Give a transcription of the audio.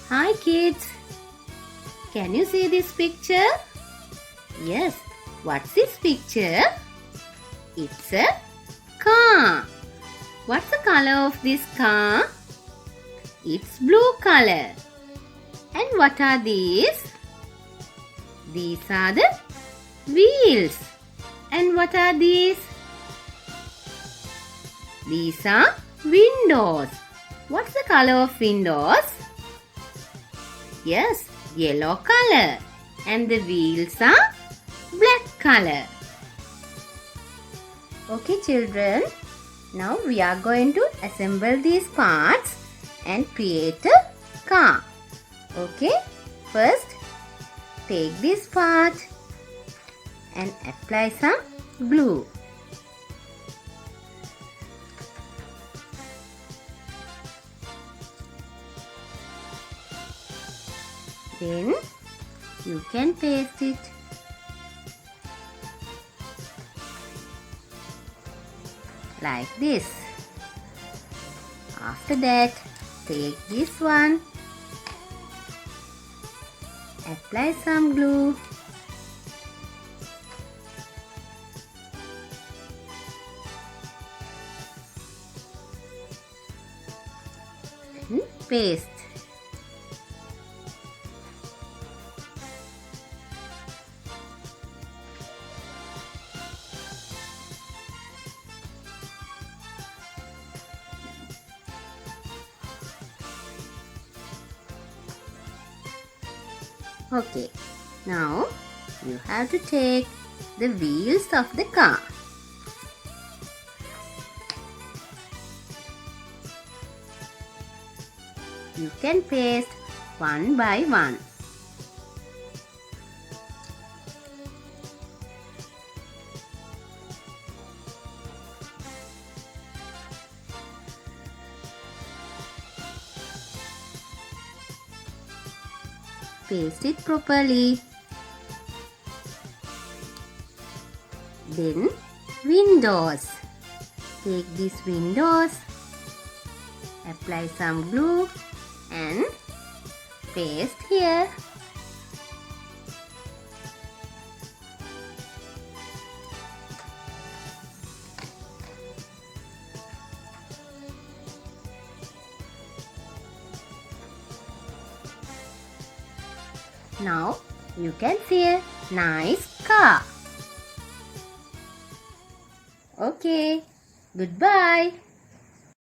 Hi kids, can you see this picture? Yes, what's this picture? It's a car. What's the color of this car? It's blue color. And what are these? These are the wheels. And what are these? These are windows. What's the color of windows? Yes, yellow color. And the wheels are black color. Okay children, now we are going to assemble these parts and create a car. Okay, first take this part and apply some glue. Then you can paste it. Like this. After that, take this one. Apply some glue. And paste. Okay, now you have to take the wheels of the car. You can paste one by one. Paste it properly. Then windows. Take these windows, apply some glue and paste here. Now you can see a nice car. Okay, goodbye.